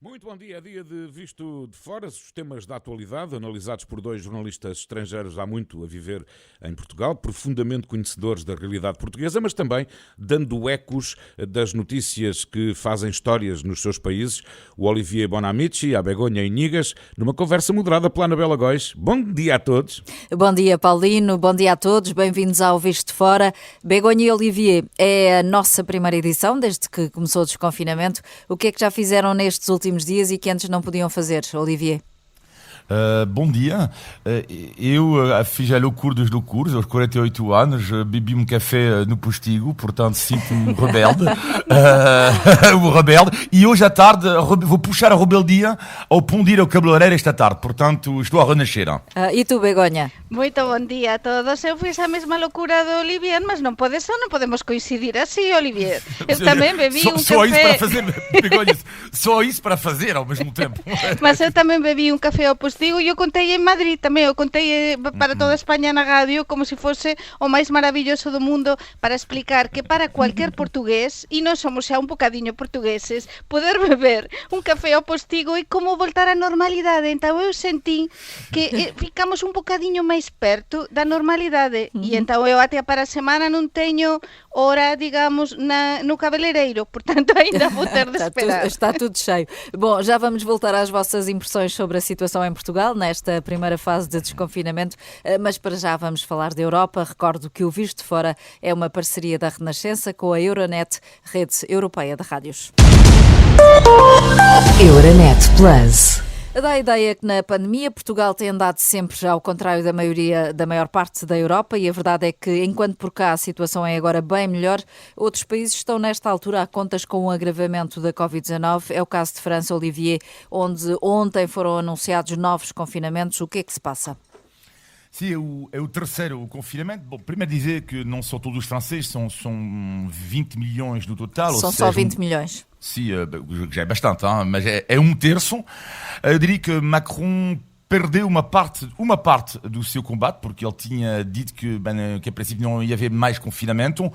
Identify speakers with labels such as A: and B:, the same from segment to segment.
A: Muito bom dia, é dia de Visto de Fora, os temas da atualidade, analisados por dois jornalistas estrangeiros há muito a viver em Portugal, profundamente conhecedores da realidade portuguesa, mas também dando ecos das notícias que fazem histórias nos seus países, o Olivier Bonamici e a Begonha Inigas, numa conversa moderada pela Anabela Góis. Bom dia a todos.
B: Bom dia, Paulino, bom dia a todos, bem-vindos ao Visto de Fora. Begonha e Olivier, é a nossa primeira edição, desde que começou o desconfinamento. O que é que já fizeram nestes últimos dias e que antes não podiam fazer, Olivier?
C: Bom dia, eu fiz a loucura dos loucuros, aos 48 anos, bebi um café no Postigo, portanto sinto-me rebelde, e hoje à tarde vou puxar a rebeldia ao pundir ao cabeleireiro esta tarde, portanto estou a renascer.
B: E tu, Begonha?
D: Muito bom dia a todos. Eu fiz a mesma loucura do Olivier, mas não podemos coincidir assim, Olivier. Eu também bebi um
C: só
D: café...
C: Isso para fazer, Begonha, só isso para fazer ao mesmo tempo.
D: Mas eu também bebi um café ao Postigo e eu contei em Madrid também. Eu contei para toda a Espanha na rádio como se fosse o máis maravilloso do mundo para explicar que para cualquier portugués, e nós somos xa un bocadinho portugueses, poder beber un café ao Postigo e como voltar á normalidade. Então eu senti que ficamos un bocadinho máis perto da normalidade. E então eu até para a semana non teño hora, digamos, no cabeleireiro. Portanto, ainda vou ter de esperar.
B: Está tudo cheio. Bom, já vamos voltar às vossas impressões sobre a situação em Portugal, nesta primeira fase de desconfinamento, mas para já vamos falar da Europa. Recordo que o Visto de Fora é uma parceria da Renascença com a Euronet, rede europeia de rádios.
E: Euronet Plus.
B: Dá a ideia que na pandemia Portugal tem andado sempre ao contrário da maior parte da Europa, e a verdade é que enquanto por cá a situação é agora bem melhor, outros países estão nesta altura a contas com o agravamento da Covid-19. É o caso de França, Olivier, onde ontem foram anunciados novos confinamentos. O que é que se passa?
C: Sim, é o terceiro confinamento. Bom, primeiro dizer que não são todos os franceses, são 20 milhões no total.
B: São só 20 milhões.
C: Sim, já é bastante, hein? Mas é um terço. Eu diria que Macron perdeu uma parte do seu combate, porque ele tinha dito que a princípio não ia haver mais confinamento.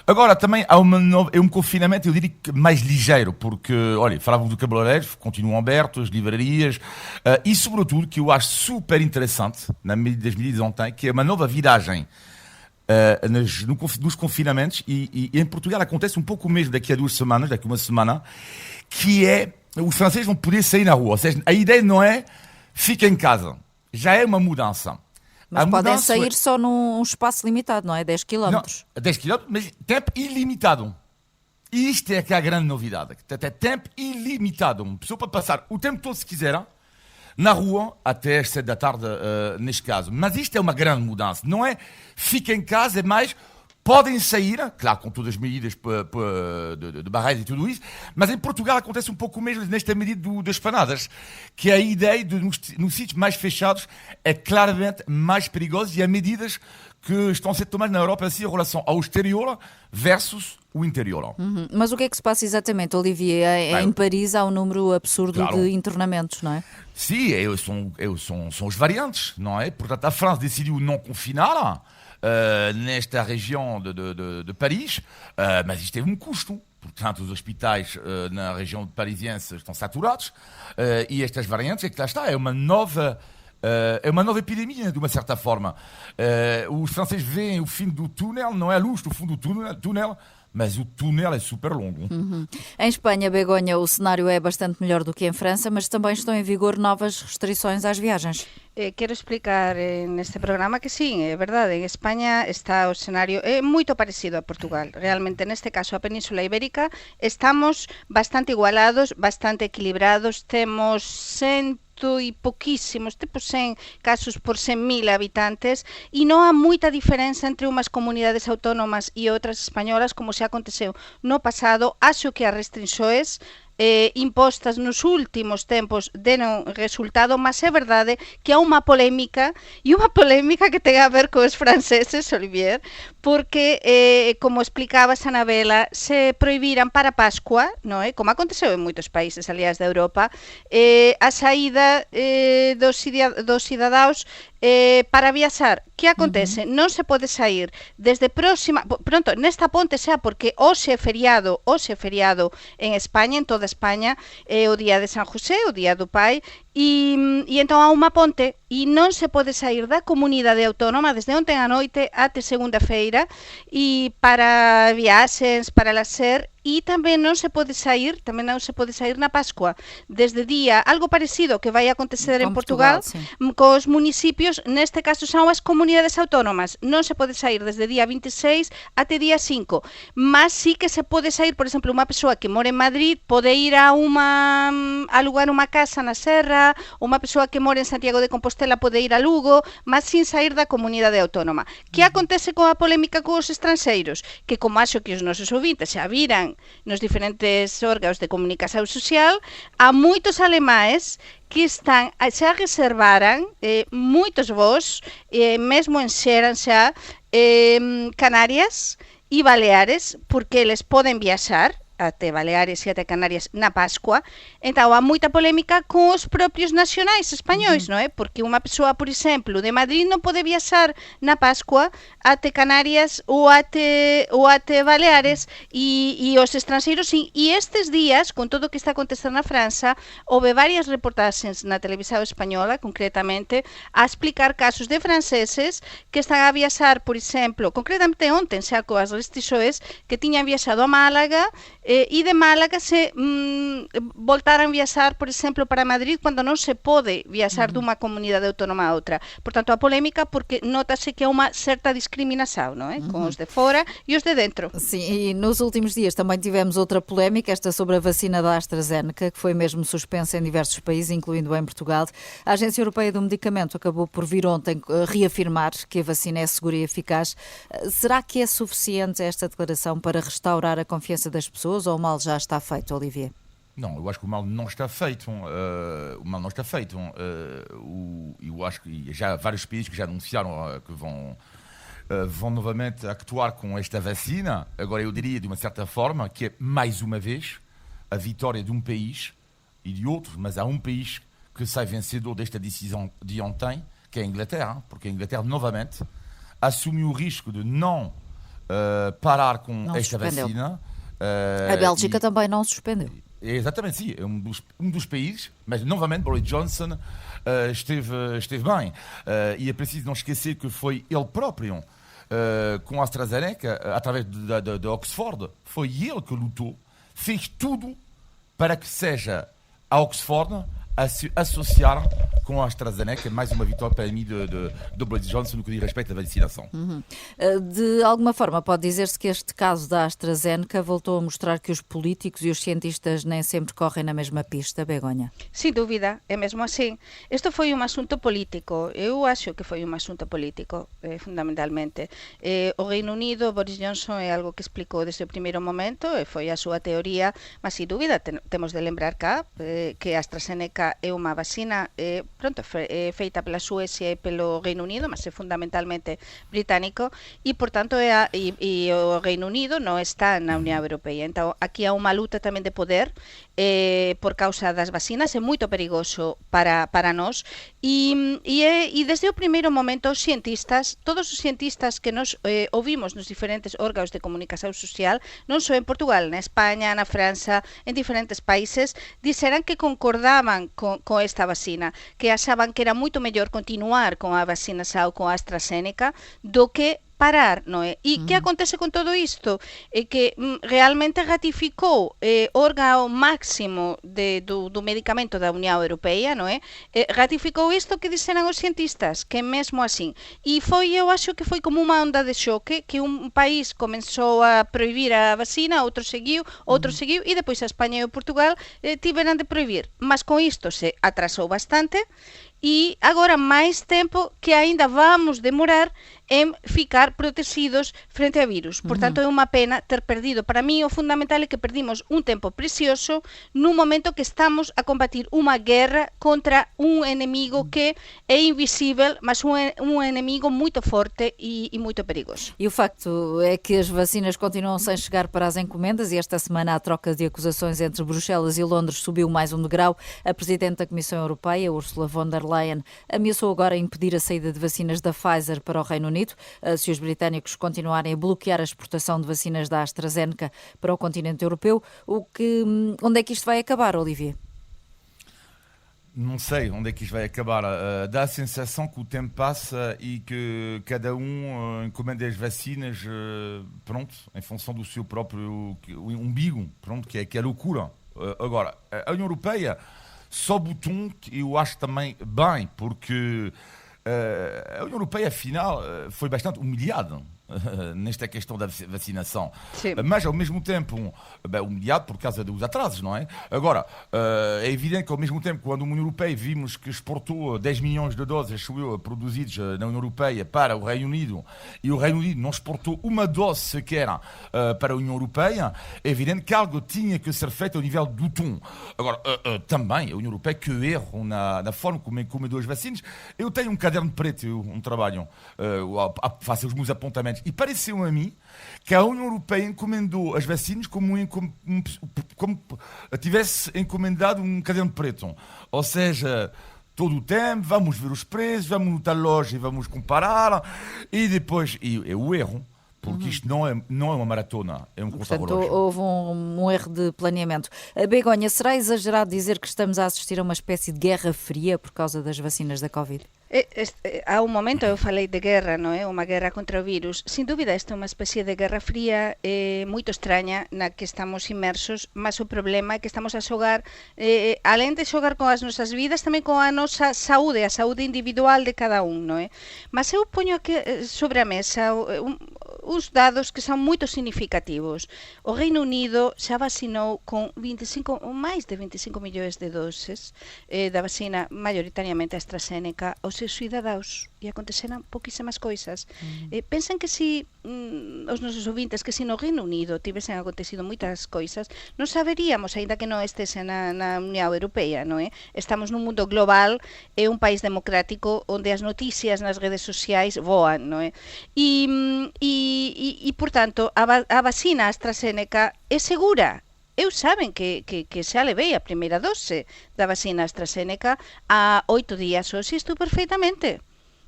C: Agora também há um confinamento, eu diria que mais ligeiro, porque, olha, falávamos do cabeleireiro, continuam abertos, as livrarias, e sobretudo, que eu acho super interessante, das medidas ontem, que é uma nova viragem nos confinamentos, e em Portugal acontece um pouco mesmo daqui a uma semana, que é, os franceses vão poder sair na rua, ou seja, a ideia não é fica em casa, já é uma mudança.
B: Mas podem sair só num espaço limitado, não é? 10 km.
C: Não, 10 km, mas tempo ilimitado. E isto é que é a grande novidade. É tempo ilimitado. Uma pessoa pode passar o tempo todo, se quiser, na rua, até às 7 da tarde, neste caso. Mas isto é uma grande mudança. Não é fica em casa, é mais... Podem sair, claro, com todas as medidas de barreiras e tudo isso, mas em Portugal acontece um pouco mesmo nesta medida das panadas, que a ideia de nos sítios mais fechados é claramente mais perigosa, e há medidas que estão a ser tomadas na Europa assim, em relação ao exterior versus o interior.
B: Mas o que é que se passa exatamente, Olivier? Em Paris há um número absurdo de internamentos, não é?
C: Sim, são os variantes, não é? Portanto, a França decidiu não confinar nesta região de Paris, mas isto teve um custo. Portanto, os hospitais na região parisiense estão saturados, e estas variantes, é que lá está, é uma nova epidemia, de uma certa forma. Os franceses veem o fim do túnel, não é a luz do fundo do túnel, mas o túnel é super longo.
B: Em Espanha, Begonha, o cenário é bastante melhor do que em França, mas também estão em vigor novas restrições às viagens.
D: Quero explicar neste programa que sim, é verdade, en España está o escenario moito parecido a Portugal. Realmente, neste caso, a Península Ibérica, estamos bastante igualados, bastante equilibrados, temos e pouquísimos, tipo 100 casos por 100.000 habitantes, e non há moita diferenza entre unhas comunidades autónomas e outras españolas, como se aconteceu no pasado. Acho que as restrições impostas nos últimos tempos deron resultado, mas é verdade que há unha polémica, e unha polémica que ten a ver cos franceses, Olivier, porque, como explicaba Anabela, se prohibiran para Pascua, non é? Como aconteceu en moitos países, aliás, da Europa, a saída dos cidadaos para viaxar. Que acontece? Non se pode sair desde pronto, nesta ponte xa, porque hoxe é feriado en España, en toda España, é o día de San José, o día do Pai, e entón há unha ponte e non se pode sair da comunidade autónoma desde ontem a noite até segunda-feira, e para viaxes, para lazer, e tamén non se pode sair na Pascua, desde día, algo parecido que vai acontecer en Portugal cos municipios, neste caso son as comunidades autónomas, non se pode sair desde día 26 até día 5, mas sí que se pode sair, por exemplo, unha persoa que mora en Madrid pode ir a alugar unha casa na Serra, unha persoa que mora en Santiago de Compostela pode ir a Lugo, mas sin sair da comunidade autónoma. Que acontece coa polémica cos estranxeiros? Que como acho que os nosos ouvintes xa viran nos diferentes órganos de comunicación social, há moitos alemães que xa reservaran moitos voos, mesmo enxeran xa Canarias e Baleares, porque eles poden viaxar até Baleares e até Canarias na Pascua. Então há moita polémica con os propios nacionais españois, non é? Porque unha persoa, por exemplo, de Madrid non pode viaxar na Pascua até Canarias ou até Baleares, e os estranxeiros sim. E estes días, con todo o que está acontecendo na França, houve varias reportaxes na televisão española, concretamente, a explicar casos de franceses que están a viaxar, por exemplo, concretamente ontem, xa coas restrições, que tiñan viaxado a Málaga, e de Málaga se voltaran viaxar, por exemplo, para Madrid, cando non se pode viaxar dunha comunidade autónoma a outra. Por tanto, a polémica porque notase que é unha certa discriminação, non é? Com os de fora e os de dentro.
B: Sim, e nos últimos dias também tivemos outra polémica, esta sobre a vacina da AstraZeneca, que foi mesmo suspensa em diversos países, incluindo em Portugal. A Agência Europeia do Medicamento acabou por vir ontem reafirmar que a vacina é segura e eficaz. Será que é suficiente esta declaração para restaurar a confiança das pessoas, ou o mal já está feito, Olivier?
C: Não, eu acho que o mal não está feito. Eu acho que já há vários países que já anunciaram que vão novamente actuar com esta vacina. Agora, eu diria, de uma certa forma, que é, mais uma vez, a vitória de um país e de outro, mas há um país que sai vencedor desta decisão de ontem, que é a Inglaterra, porque a Inglaterra, novamente, assumiu o risco de não parar com esta vacina.
B: A Bélgica também não suspendeu.
C: Exatamente, sim. É um dos países, mas novamente Boris Johnson esteve bem. E é preciso não esquecer que foi ele próprio, com a AstraZeneca, através de Oxford, foi ele que lutou, fez tudo para que seja a Oxford a se associar com a AstraZeneca. Mais uma vitória para mim de Boris Johnson no que diz respeito à vacinação.
B: De alguma forma pode dizer-se que este caso da AstraZeneca voltou a mostrar que os políticos e os cientistas nem sempre correm na mesma pista, Begonha?
D: Sem dúvida, é mesmo assim. Isto foi um assunto político. Eu acho que foi um assunto político, fundamentalmente. O Reino Unido, Boris Johnson, é algo que explicou desde o primeiro momento, e foi a súa teoría, mas sem dúvida temos de lembrar cá que a AstraZeneca é unha vacina feita pela Suecia e pelo Reino Unido, mas é fundamentalmente británico, e, portanto, o Reino Unido non está na Unión Europea. Então, aquí há unha luta tamén de poder por causa das vacinas, é moito perigoso para nós, e desde o primeiro momento os cientistas, todos os cientistas que nos ouvimos nos diferentes órganos de comunicación social, non só en Portugal, na España, na França, en diferentes países, dixeran que concordaban con esta vacina, que achaban que era moito mellor continuar con a vacina xa ou con a AstraZeneca do que parar, non é? E que acontece con todo isto? É que realmente ratificou o órgano máximo do medicamento da Unión Europea, non é? Ratificou isto que dixeran os cientistas, que é mesmo así. E eu acho que foi como unha onda de choque, que un país comenzou a prohibir a vacina, outro seguiu, e depois a España e o Portugal tiveran de prohibir. Mas con isto se atrasou bastante, e agora máis tempo que aínda vamos demorar em ficar protegidos frente a vírus. Portanto, é uma pena ter perdido. Para mim, o fundamental é que perdimos um tempo precioso num momento que estamos a combatir uma guerra contra um inimigo que é invisível, mas um inimigo muito forte e muito perigoso.
B: E o facto é que as vacinas continuam sem chegar para as encomendas e esta semana a troca de acusações entre Bruxelas e Londres subiu mais um degrau. A Presidente da Comissão Europeia, Ursula von der Leyen, ameaçou agora impedir a saída de vacinas da Pfizer para o Reino Unido se os britânicos continuarem a bloquear a exportação de vacinas da AstraZeneca para o continente europeu. Onde é que isto vai acabar, Olivier?
C: Não sei onde é que isto vai acabar. Dá a sensação que o tempo passa e que cada encomenda as vacinas, pronto, em função do seu próprio umbigo, pronto, que é loucura. Agora, a União Europeia sobe o tom, que eu acho também bem, porque a União Europeia, afinal, foi bastante humilhada nesta questão da vacinação.
D: Sim.
C: Mas, ao mesmo tempo, humilhado por causa dos atrasos, não é? Agora, é evidente que, ao mesmo tempo, quando a União Europeia vimos que exportou 10 milhões de doses produzidas na União Europeia para o Reino Unido e o Reino Unido não exportou uma dose sequer para a União Europeia, é evidente que algo tinha que ser feito ao nível do tom. Agora, também, a União Europeia, que erro na forma como encomendou as vacinas. Eu tenho um caderno preto, um trabalho, faço os meus apontamentos. E pareceu a mim que a União Europeia encomendou as vacinas como tivesse encomendado um caderno preto. Ou seja, todo o tempo, vamos ver os preços, vamos na loja e vamos comparar. E depois, é o erro. Porque isto não é uma maratona, é um
B: contrarrelógio. Portanto, houve um erro de planeamento. Begonha, será exagerado dizer que estamos a assistir a uma espécie de guerra fria por causa das vacinas da Covid?
D: Há um momento eu falei de guerra, não é? Uma guerra contra o vírus. Sem dúvida, esta é uma espécie de guerra fria muito estranha na que estamos imersos, mas o problema é que estamos a xogar, além de xogar com as nossas vidas, também com a nossa saúde, a saúde individual de cada um, não é? Mas eu ponho aqui sobre a mesa os dados que são muito significativos. O Reino Unido já vacinou com mais de 25 milhões de doses da vacina, maioritariamente AstraZeneca, aos seus cidadãos, e aconteceram pouquíssimas coisas. Pensem que se os nossos ouvintes, que se no Reino Unido tivessem acontecido muitas coisas, não saberíamos, ainda que não estesen na União Europeia, não é? Estamos num mundo global, é um país democrático onde as notícias nas redes sociais voam, não é? E portanto, a vacina AstraZeneca é segura. Sabem que xa levei a primeira dose da vacina AstraZeneca há 8 días hoxe, estou perfeitamente.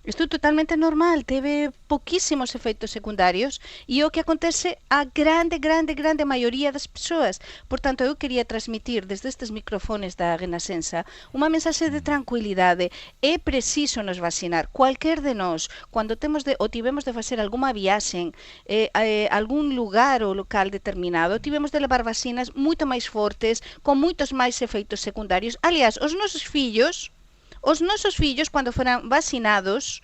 D: Estou totalmente normal, teve pouquíssimos efeitos secundarios e é o que acontece a grande maioria das pessoas. Portanto, eu queria transmitir desde estes microfones da Renascença uma mensaxe de tranquilidade. É preciso nos vacinar. Cualquier de nós, quando tivemos de facer alguma viaxe a algún lugar ou local determinado, tivemos de levar vacinas moito máis fortes, con moitos máis efeitos secundarios. Aliás, os nosos fillos, quando foram vacinados,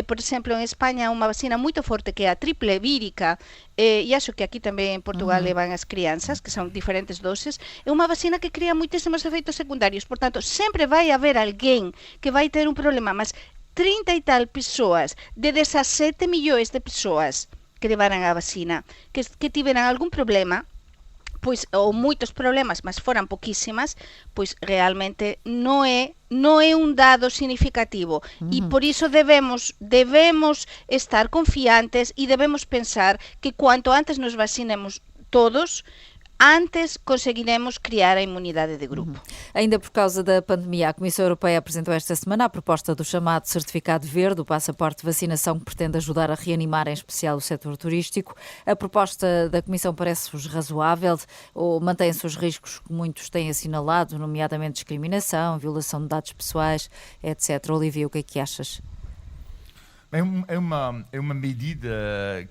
D: por exemplo, em Espanha, uma vacina muito forte que é a triple vírica, e acho que aqui também em Portugal levam as crianças, que são diferentes doses, é uma vacina que cria muitíssimos efeitos secundários. Portanto, sempre vai haver alguém que vai ter um problema, mas 30 e tal pessoas, de 17 milhões de pessoas que levaram a vacina, que tiveram algum problema, pois, ou muitos problemas, mas foram pouquíssimas, pois realmente não é um dado significativo. E por isso devemos estar confiantes e devemos pensar que quanto antes nos vacinemos todos, antes conseguiremos criar a imunidade de grupo.
B: Ainda por causa da pandemia, a Comissão Europeia apresentou esta semana a proposta do chamado Certificado Verde, o passaporte de vacinação que pretende ajudar a reanimar, em especial, o setor turístico. A proposta da Comissão parece-vos razoável ou mantém-se os riscos que muitos têm assinalado, nomeadamente discriminação, violação de dados pessoais, etc. Olivia, o que é que achas?
C: É uma medida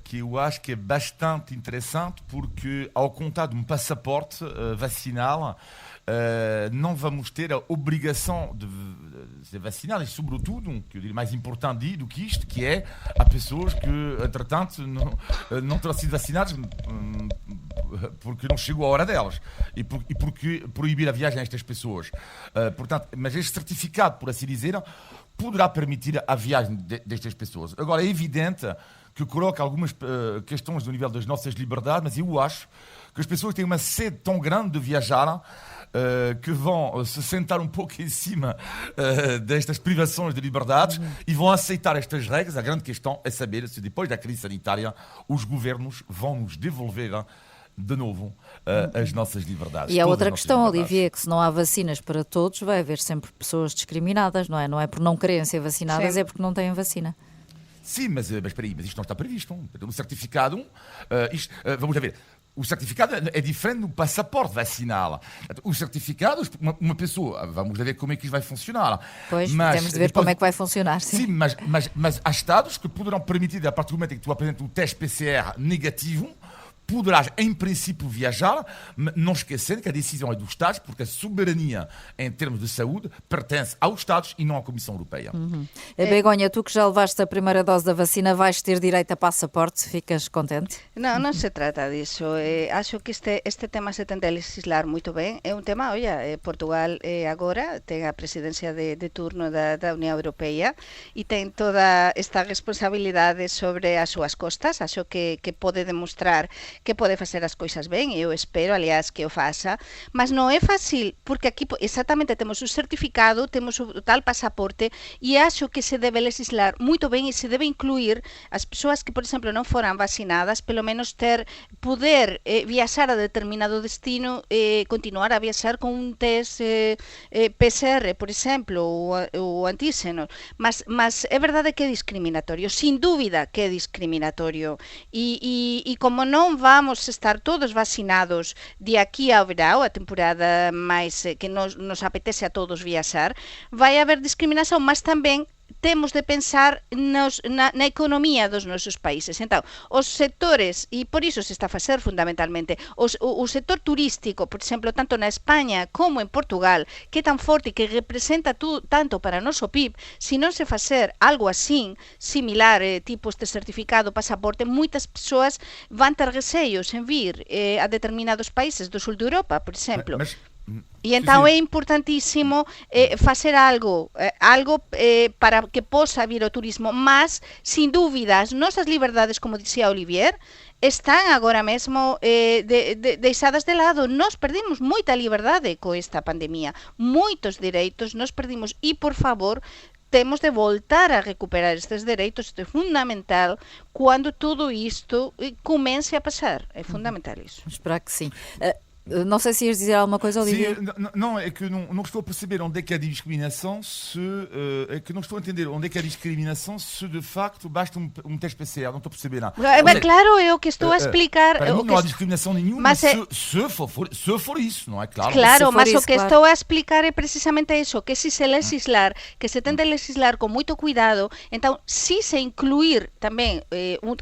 C: que eu acho que é bastante interessante, porque ao contar de um passaporte vacinal, não vamos ter a obrigação de vacinar, e sobretudo, que eu diria mais importante do que isto, que é há pessoas que, entretanto, não terão sido vacinadas porque não chegou a hora delas e porque proibir a viagem a estas pessoas. Portanto, mas este certificado, por assim dizer, poderá permitir a viagem destas pessoas. Agora, é evidente que coloca algumas questões do nível das nossas liberdades, mas eu acho que as pessoas têm uma sede tão grande de viajar que vão se sentar um pouco em cima destas privações de liberdades e vão aceitar estas regras. A grande questão é saber se depois da crise sanitária os governos vão nos devolver de novo as nossas liberdades.
B: E há outra questão, Olivier, que se não há vacinas para todos, vai haver sempre pessoas discriminadas, não é? Não é por não quererem ser vacinadas, é porque não têm vacina.
C: Sim, mas espera aí, mas isto não está previsto. O certificado, vamos ver. O certificado é diferente do passaporte vacinal. O certificado, uma pessoa, vamos ver como é que isso vai funcionar.
B: Pois, temos de ver como é que vai funcionar. Sim,
C: mas há estados que poderão permitir, a partir do momento em que tu apresentas o teste PCR negativo, poderás, em princípio, viajar, não esquecendo que a decisão é dos Estados, porque a soberania em termos de saúde pertence aos Estados e não à Comissão Europeia.
B: Begonha, tu que já levaste a primeira dose da vacina, vais ter direito a passaporte? Ficas contente?
D: Non se trata disso. Acho que este tema se tende a legislar moito ben. É un tema, Portugal agora ten a presidencia de turno da Unión Europea e ten toda esta responsabilidade sobre as súas costas. Acho que pode demostrar que pode facer as coisas ben, e eu espero, aliás, que o faça, mas non é fácil, porque aquí exactamente temos o certificado, temos o tal pasaporte, e acho que se debe legislar moito ben e se debe incluir as persoas que, por exemplo, non foran vacinadas, pelo menos poder viaxar a determinado destino, continuar a viaxar con un test PCR, por exemplo, ou antíxenos, mas é verdade que é discriminatorio, sin dúbida que é discriminatorio, e como non vamos estar todos vacinados de aquí ao verão, a temporada máis que nos apetece a todos viaxar, vai haber discriminación, mas tamén temos de pensar na economía dos nosos países. Entón, os sectores, e por iso se está a facer fundamentalmente, o sector turístico, por exemplo, tanto na España como en Portugal, que é tan forte e que representa tanto para o noso PIB, se non se facer algo así, similar, tipo este certificado, pasaporte, moitas persoas van ter receios en vir a determinados países do sul de Europa, por exemplo. E então é importantíssimo facer algo para que possa vir o turismo, mas, sin dúvida, as nosas liberdades, como dicía Olivier, están agora mesmo deixadas de lado. Nós perdimos moita liberdade con esta pandemia, moitos dereitos nos perdimos e, por favor, temos de voltar a recuperar estes dereitos. Isto é fundamental quando tudo isto comece a passar. É fundamental isso.
B: Esperar que sim. Não sei se ias dizer alguma coisa, Olivier.
C: Sim, não, é que não estou a perceber onde é que há discriminação é que não estou a entender onde é que há discriminação se de facto basta um teste PCR, não estou a perceber nada.
D: Mas claro, é o que estou a explicar.
C: Para mim não há discriminação nenhuma, mas se for isso, não é claro?
D: Claro, mas o que estou a explicar é precisamente isso, que se legislar, que se tenta legislar com muito cuidado, então se incluir também,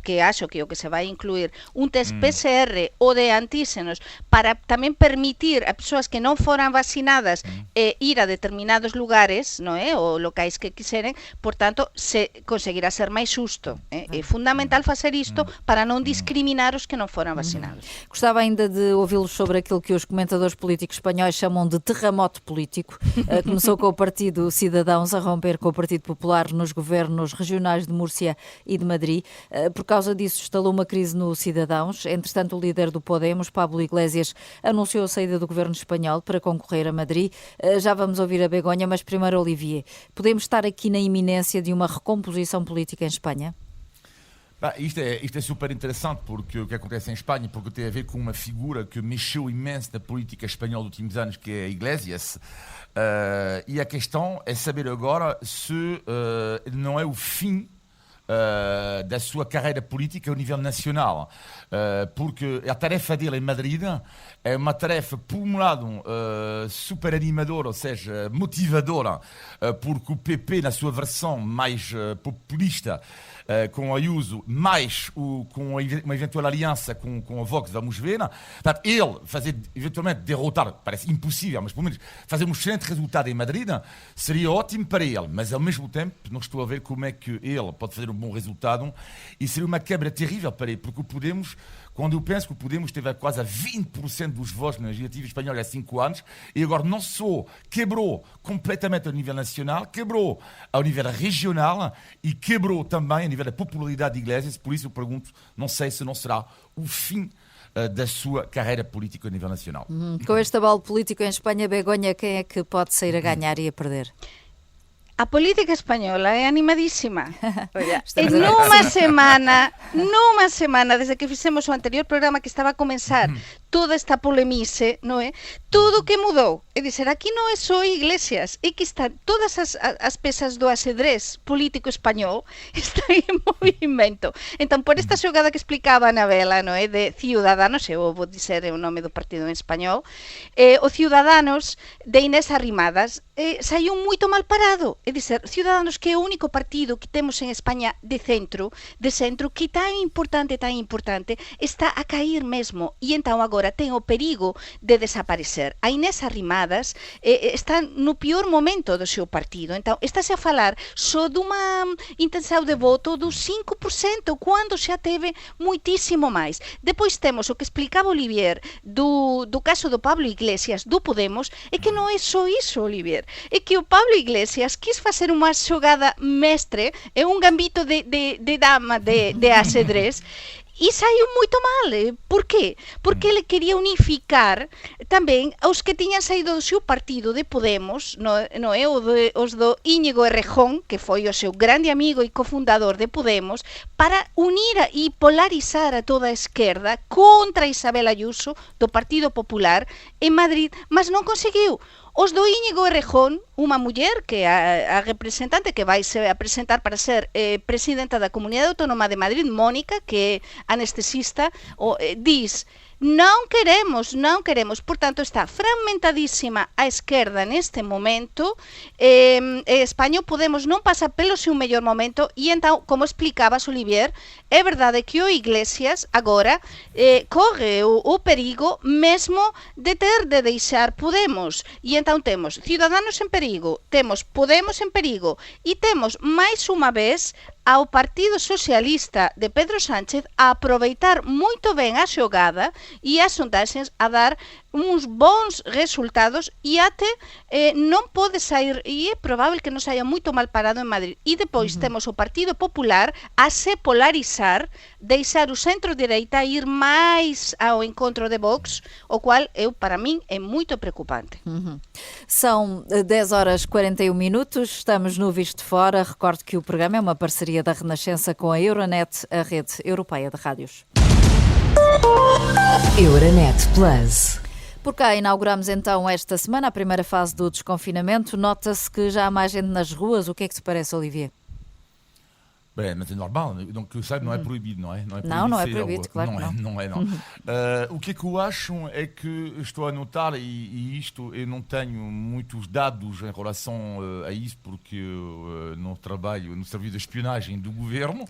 D: que acho que o que se vai incluir, um teste PCR ou de antígenos para tamén permitir a persoas que non foran vacinadas ir a determinados lugares, non é? Ou locais que quiseren, por tanto, se conseguirá ser máis xusto. É fundamental facer isto para non discriminar os que non foran vacinados.
B: Gostava ainda de ouvi-los sobre aquilo que os comentadores políticos espanhóis chamam de terremoto político. Começou com o Partido Cidadãos a romper com o Partido Popular nos governos regionais de Múrcia e de Madrid. Por causa disso, instalou uma crise no Cidadãos. Entretanto, o líder do Podemos, Pablo Iglesias, anunciou a saída do governo espanhol para concorrer a Madrid. Já vamos ouvir a Begonha, mas primeiro, Olivier, podemos estar aqui na iminência de uma recomposição política em Espanha?
C: Isto é super interessante, porque o que acontece em Espanha, porque tem a ver com uma figura que mexeu imenso na política espanhola dos últimos anos, que é Iglesias, e a questão é saber agora se não é o fim da sua carreira política ao nível nacional, porque a tarefa dele em Madrid é uma tarefa, por um lado, super animadora, ou seja, motivadora, porque o PP, na sua versão mais populista, com Ayuso, mais com uma eventual aliança com a Vox, vamos ver. Portanto, ele fazer, eventualmente, derrotar, parece impossível, mas pelo menos fazer um excelente resultado em Madrid seria ótimo para ele, mas ao mesmo tempo não estou a ver como é que ele pode fazer um bom resultado e seria uma quebra terrível para ele, porque o Podemos quando eu penso que o Podemos teve quase a 20% dos votos na legislativa espanhola há 5 anos, e agora não só quebrou completamente ao nível nacional, quebrou ao nível regional e quebrou também a nível da popularidade de Iglesias. Por isso eu pergunto, não sei se não será o fim da sua carreira política a nível nacional.
B: Com este abalo político em Espanha, Begonha, quem é que pode sair a ganhar e a perder?
D: A política española é animadísima. E
B: Estamos a ver.
D: nunha semana, desde que fixemos o anterior programa que estaba a comenzar toda esta polemice, non é? Tudo que mudou. É dizer, aquí non é só Iglesias, é que están todas as pezas do ajedrez político español están en movimento. Entón, por esta xogada que explicaba a Anabela, non é? De Ciudadanos, eu vou dizer o nome do partido en español, o Ciudadanos de Inés Arrimadas saiu moito mal parado. É dizer, Ciudadanos, que é o único partido que temos en España de centro, que tan importante, está a cair mesmo. E entón agora ten o perigo de desaparecer. A Inés Arrimadas está no pior momento do seu partido. Entón, estáse a falar só dunha intenção de voto do 5%, quando xa teve muitísimo máis. Depois temos o que explicaba Olivier do caso do Pablo Iglesias, do Podemos, é que non é só iso, Olivier. É que o Pablo Iglesias quis facer unha xogada mestre, é un gambito de dama de ajedrez, e saiu moito mal. Por quê? Porque ele quería unificar tamén os que tiñan saído do seu partido de Podemos, non é? Os do Íñigo Errejón, que foi o seu grande amigo e cofundador de Podemos, para unir e polarizar a toda a esquerda contra Isabel Ayuso do Partido Popular en Madrid, mas non conseguiu. Os do Íñigo Errejón, unha muller que a representante que vai se a presentar para ser presidenta da Comunidade Autónoma de Madrid, Mónica, que é anestesista, diz: non queremos. Portanto, está fragmentadísima a esquerda neste momento. España Podemos non pasa pelo seu mellor momento e entón, como explicabas, Olivier, é verdade que o Iglesias agora corre o perigo mesmo de ter de deixar Podemos. E entón temos Ciudadanos en perigo, temos Podemos en perigo e temos máis unha vez ao Partido Socialista de Pedro Sánchez a aproveitar moito ben a xogada e as sondaxes a dar uns bons resultados e até non pode sair, e é probável que non saia moito mal parado en Madrid. E depois temos o Partido Popular a se polarizar, deixar o centro-direita a ir máis ao encontro de Vox, o cual para min é moito preocupante.
B: São 10h41, estamos no Visto Fora. Recordo que o programa é uma parceria da Renascença com a Euronet, a rede europeia de rádios.
E: Euronet Plus.
B: Por cá inauguramos então esta semana a primeira fase do desconfinamento. Nota-se que já há mais gente nas ruas. O que é que te parece, Olivier?
C: Bem, mas é normal, donc que eu saiba, não é proibido, não é?
B: Não é proibido, claro que
C: não. O que é que eu acho é que estou a notar, e isto eu não tenho muitos dados em relação a isso, porque eu não trabalho no serviço de espionagem do governo,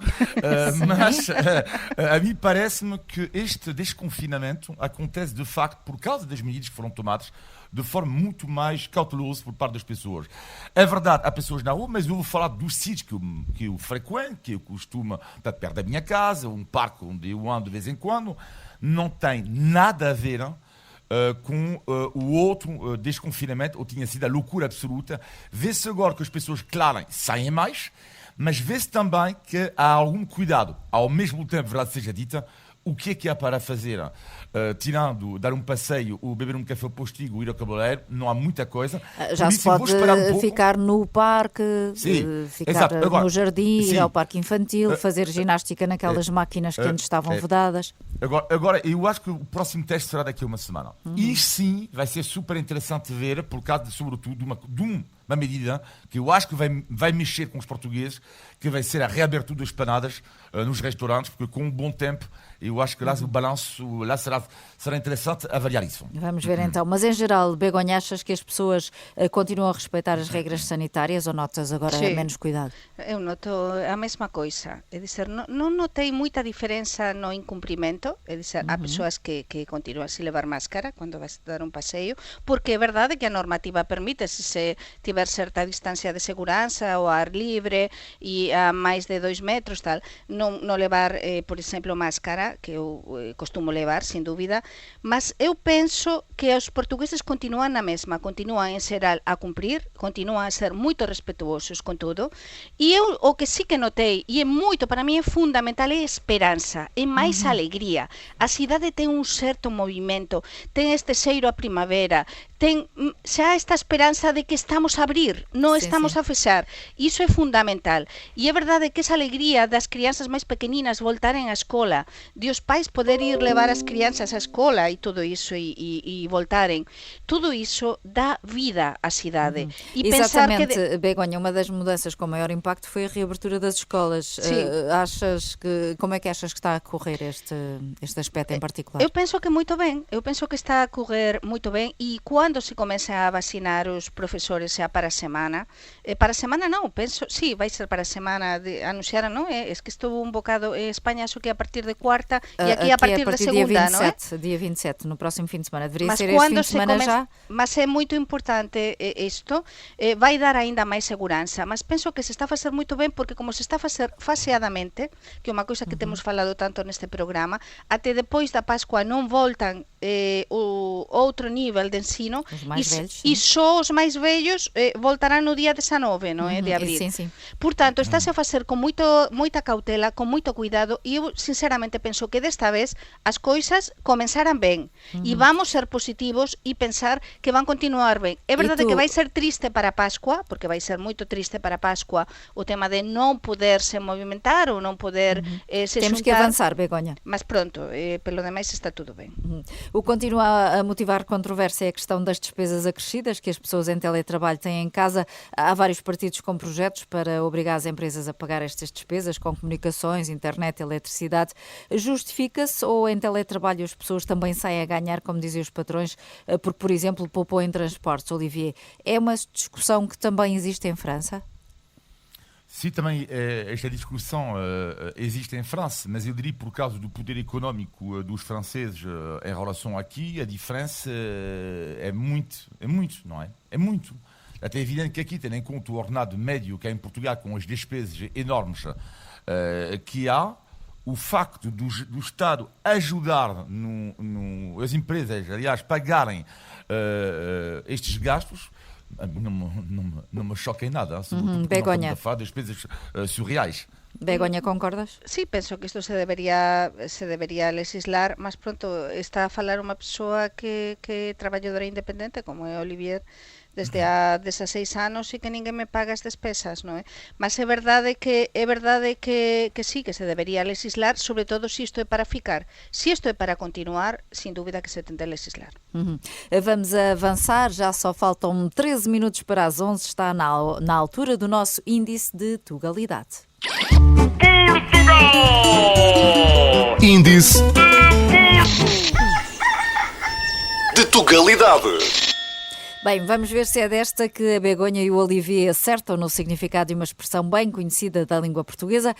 C: mas a mim parece-me que este desconfinamento acontece de facto por causa das medidas que foram tomadas de forma muito mais cautelosa por parte das pessoas. É verdade, há pessoas na rua, mas eu vou falar dos sítios que eu frequento, que eu costumo estar perto da minha casa, um parque onde eu ando de vez em quando, não tem nada a ver com o outro desconfinamento, ou tinha sido a loucura absoluta. Vê-se agora que as pessoas, claro, saem mais, mas vê-se também que há algum cuidado. Ao mesmo tempo, verdade seja dita, o que há para fazer? Tirando, dar um passeio, ou beber um café ao postigo, ir ao cabeleireiro, não há muita coisa.
B: Já se pode ficar no parque, ficar no jardim, ir ao parque infantil, fazer ginástica naquelas máquinas que antes estavam vedadas.
C: Agora, eu acho que o próximo teste será daqui a uma semana. E sim, vai ser super interessante ver, por causa, sobretudo, de uma medida que eu acho que vai mexer com os portugueses, que vai ser a reabertura das panadas nos restaurantes, porque com um bom tempo, eu acho que lá o balanço lá será interessante avaliar isso.
B: Vamos ver então. Mas em geral, Begonha, achas que as pessoas continuam a respeitar as regras sanitárias ou notas agora menos cuidado?
D: Eu noto a mesma coisa. É dizer, non notei moita diferenza no incumprimento. É dizer, há persoas que continuan sin levar máscara cando vas a dar un paseo, porque é verdade que a normativa permite, se tiver mantiver certa distancia de segurança ao ar livre e a máis de 2 metros, tal, non levar, por exemplo, máscara, que eu costumo levar, sin dúbida, mas eu penso que os portugueses continúan na mesma, continúan en xeral a cumprir, continúan a ser moito respetuosos con todo, e eu o que sí que notei, e é moito, para mí é fundamental, é esperanza, é máis alegría. A cidade ten un certo movimento, ten este xeiro a primavera, ten xa esta esperanza de que estamos a abrir, non estamos a fechar. Iso é fundamental. E é verdade que esa alegría das crianzas máis pequeninas voltaren á escola, de os pais poder ir levar as crianzas á escola e todo iso e voltaren. Todo iso dá vida á cidade. E
B: exatamente, pensar que Begonha, uma das mudanças com maior impacto foi a reabertura das escolas. Como é que achas que está a correr este aspecto em particular?
D: Eu penso que muito bem. Eu penso que está a correr muito bem e quando se comecem a vacinar os professores xa para a semana non, penso, sí, vai ser para a semana, anunciaram, non? É que estou un bocado en España, acho que a partir de quarta e aqui a partir de segunda, non é?
B: Dia 27, no próximo fim de semana. Deveria ser este fim de semana já.
D: Mas é muito importante isto, vai dar ainda máis segurança, mas penso que se está a facer muito ben porque como se está a facer faseadamente, que é unha cousa que temos falado tanto neste programa, até depois da Pascua non voltan o outro nivel de ensino e só os máis vellos voltarán no día 19, non é, de abril.
B: Sim.
D: Portanto, estáse a facer con moita cautela, con moito cuidado e eu sinceramente penso que desta vez as coisas comenzaran ben e vamos ser positivos e pensar que van continuar ben. É verdade que vai ser triste para a Pascua, porque vai ser moito triste para a Pascua o tema de non poder se movimentar ou non poder se
B: Temos
D: xuntar.
B: que avançar, Begonha.
D: Mas pronto, pelo demais está tudo bem.
B: O que continua a motivar controvérsia é a questão das despesas acrescidas que as pessoas em teletrabalho têm em casa. Há vários partidos com projetos para obrigar as empresas a pagar estas despesas com comunicações, internet, eletricidade. Justifica-se ou em teletrabalho as pessoas também saem a ganhar, como diziam os patrões, porque, por exemplo, poupou em transportes? Olivier, é uma discussão que também existe em França?
C: Sim, também esta discussão existe em França, mas eu diria por causa do poder econômico dos franceses em relação aqui, a diferença é muito, não é? É muito. Até é evidente que aqui, tendo em conta o ordenado médio que há em Portugal, com as despesas enormes que há, o facto do Estado ajudar as empresas, aliás, pagarem estes gastos, não me choca em nada, sobretudo
B: Begonha.
C: a falar das despesas surreais.
B: Begonha, concordas?
D: Sí, penso que isto se debería legislar, mas pronto, está a falar unha persoa que é traballadora independente, como é Olivier, desde há 16 anos e que ninguén me paga as despesas, non é? Mas é verdade que sí, que se debería legislar, sobre todo se isto é para ficar. Se isto é para continuar, sin dúbida que se tem de legislar.
B: Vamos avançar, já só faltam 13 minutos para as 11, está na altura do nosso índice de Tugalidade.
F: Portugal! Índice de Tugalidade.
B: Bem, vamos ver se é desta que a Begonha e o Olivier acertam no significado de uma expressão bem conhecida da língua portuguesa.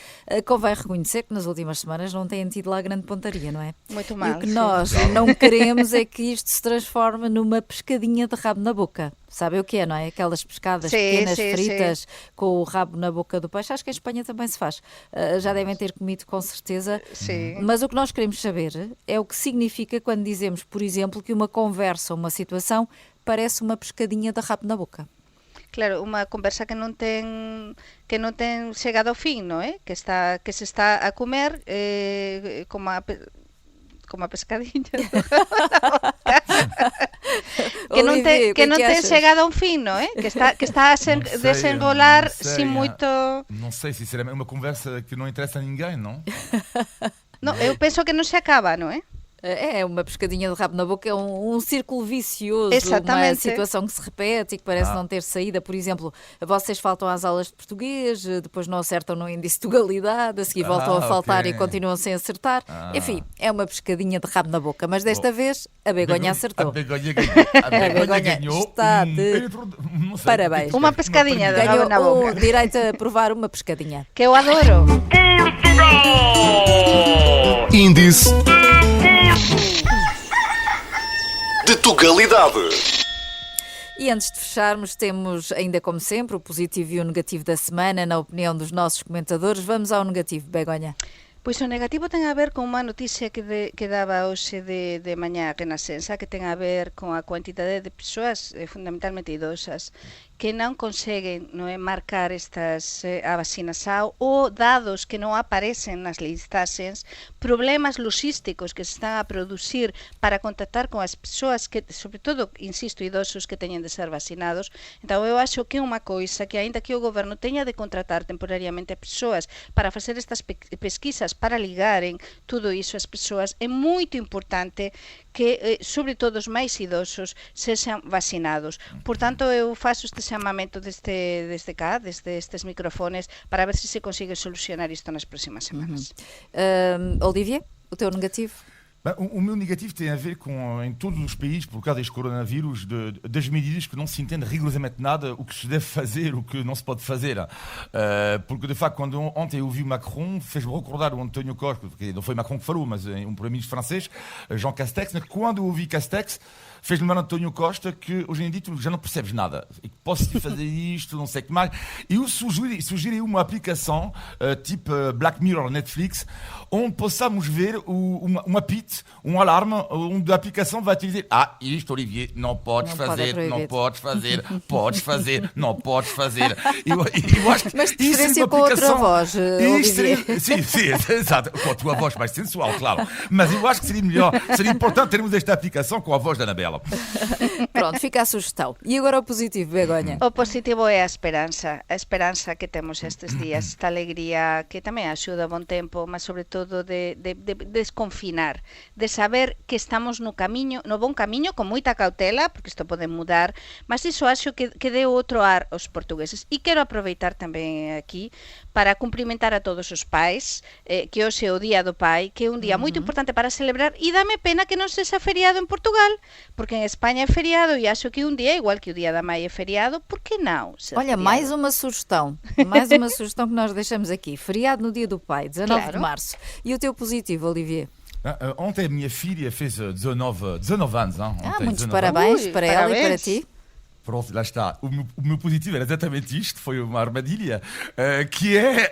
B: Convém reconhecer que nas últimas semanas não têm tido lá grande pontaria, não é?
D: Muito mal.
B: E o que nós não queremos é que isto se transforme numa pescadinha de rabo na boca. Sabe o que é, não é? Aquelas pescadas pequenas, fritas, com o rabo na boca do peixe. Acho que em Espanha também se faz. Já devem ter comido com certeza.
D: Sim.
B: Mas o que nós queremos saber é o que significa quando dizemos, por exemplo, que uma conversa ou uma situação parece uma pescadinha de rabo na boca.
D: Claro, unha conversa que non ten chegado ao fin, non é? Que se está a comer como a pescadinha que non ten chegado ao fin, non é? Que está a desenrolar sin moito.
C: Não sei, sinceramente, uma conversa que não interessa a ninguém, não?
D: Non, eu penso que non se acaba, non é?
B: É uma pescadinha de rabo na boca, é um círculo vicioso,
D: Exatamente.
B: Uma situação que se repete e que parece não ter saída. Por exemplo, vocês faltam às aulas de português, depois não acertam no índice de Tugalidade, a seguir voltam a faltar e continuam sem acertar. Enfim, é uma pescadinha de rabo na boca, mas desta vez a Begonha acertou.
C: A Begonha ganhou.
B: Está de parabéns.
D: Uma pescadinha de rabo na boca.
B: O direito a provar uma pescadinha.
D: Que eu adoro.
F: Portugal! Índice de Tugalidade.
B: E antes de fecharmos, temos ainda como sempre o positivo e o negativo da semana, na opinião dos nossos comentadores. Vamos ao negativo, Begonha.
D: Pois o negativo ten a ver con unha noticia que daba hoxe de mañá a Renascença, que ten a ver con a cuantidade de persoas, fundamentalmente idosas, que non conseguen marcar estas a vacinação ou dados que non aparecen nas listaxes, problemas logísticos que se están a producir para contactar con as persoas que, sobre todo, insisto, idosos que teñen de ser vacinados. Então eu acho que é unha coisa que, aínda que o goberno teña de contratar temporariamente a persoas para facer estas pesquisas, para ligaren tudo iso ás persoas, é moito importante que, sobre todo, os máis idosos sexan vacinados. Por tanto, eu faço este chamamento desde estes microfones para ver se consigue solucionar isto nas próximas semanas.
B: Olivier, o teu negativo?
C: Bem, o meu negativo tem a ver com, em todos os países, por causa deste coronavírus, das medidas que não se entende rigorosamente nada, o que se deve fazer, o que não se pode fazer. Porque, de facto, quando ontem eu vi o Macron, fez-me recordar o António Costa, porque não foi Macron que falou, mas um primeiro-ministro francês, Jean Castex. Quando eu ouvi Castex, fez-me lembrar António Costa que hoje em dia tu já não percebes nada. E posso fazer isto, não sei o que mais. E eu sugeri uma aplicação, tipo Black Mirror, Netflix, onde possamos ver um apito, um alarme, onde a aplicação vai te dizer: isto, Olivier, não podes fazer, não podes fazer, podes fazer, não podes fazer. Eu acho que
B: mas de preferência com outra voz, Olivier.
C: Sim, exato. Com a tua voz mais sensual, claro. Mas eu acho que seria melhor, seria importante termos esta aplicação com a voz da Anabela.
B: Pronto, fica a sugestão. E agora o positivo, Begonha?
D: O positivo é a esperança que temos estes dias, esta alegría que tamén axuda a bon tempo, mas sobre todo de desconfinar, de saber que estamos no bon camiño, con moita cautela, porque isto pode mudar, mas iso acho que deu outro ar aos portugueses. E quero aproveitar tamén aquí para cumprimentar a todos os pais, que hoxe é o Día do Pai, que é un día moito importante para celebrar, e dame pena que non sexa feriado en Portugal, porque en España é feriado e acho que un día, igual que o Día da Mãe é feriado, por que não ser
B: Olha,
D: feriado?
B: mais uma sugestão que nós deixamos aqui. Feriado no Dia do Pai, 19 de março. E o teu positivo, Olivier?
C: Ontem a minha filha fez 19 anos. Ontem,
B: Muitos
C: 19.
B: parabéns para ela e para
D: parabéns.
B: ti.
C: Pronto, lá está. O meu positivo era exatamente isto, foi uma armadilha, que é,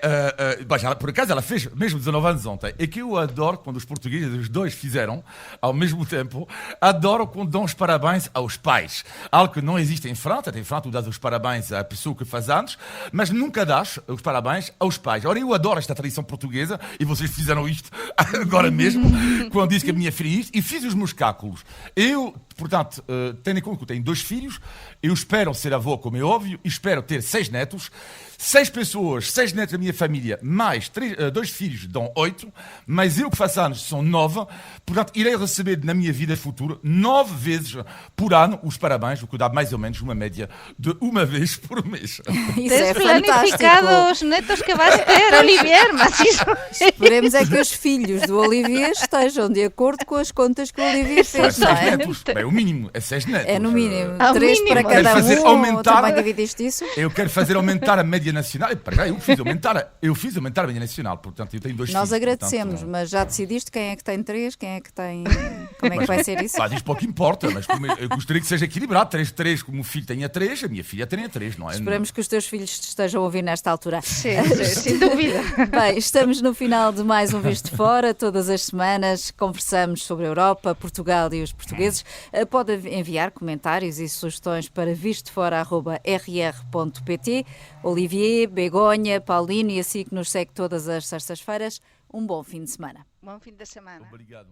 C: por acaso ela fez mesmo 19 anos ontem, e que eu adoro quando os portugueses, os dois fizeram, ao mesmo tempo, adoro quando dão os parabéns aos pais. Algo que não existe em França, tu dás os parabéns à pessoa que faz anos, mas nunca dás os parabéns aos pais. Ora, eu adoro esta tradição portuguesa, e vocês fizeram isto agora mesmo, quando disse que a minha filha isto, e fiz os meus cálculos. Eu, portanto, tendo em conta que eu tenho 2 filhos, eu espero ser avô, como é óbvio, e espero ter 6 netos. 6 pessoas, 6 netos da minha família, mais 2 filhos, dão 8, mas eu que faço anos são 9, portanto irei receber na minha vida futura 9 vezes por ano os parabéns, o que dá mais ou menos uma média de uma vez por mês.
B: Isso é
D: Tens planificado
B: fantástico.
D: os netos que vais ter, Olivier, mas isso...
B: Esperemos é que os filhos do Olivier estejam de acordo com as contas que o Olivier fez, não
C: 6
B: é?
C: netos, bem, o mínimo é 6 netos.
B: É no mínimo.
D: Ao
B: 3 para
D: mínimo.
B: cada
C: Quero fazer
B: um.
C: aumentar-
B: Também dividiste isso?
C: Eu quero fazer aumentar a média nacional. Para já, eu fiz aumentar a média nacional, portanto eu tenho 2 filhos.
B: Nós agradecemos,
C: portanto,
B: mas já decidiste quem é que tem 3, quem é que tem... Como é que vai ser isso?
C: Pá, diz pouco importa, mas eu gostaria que seja equilibrado. 3, como o filho tenha 3, a minha filha tenha 3, não é?
B: Esperamos que os teus filhos te estejam a ouvir nesta altura.
D: Sim, sem dúvida.
B: Bem, estamos no final de mais um Visto de Fora. Todas as semanas conversamos sobre a Europa, Portugal e os portugueses. Pode enviar comentários e sugestões para vistofora@rr.pt. Olivier, Begonha, Paulino e assim que nos segue todas as sextas-feiras. Um bom fim de semana.
D: Bom fim de semana.
C: Obrigado.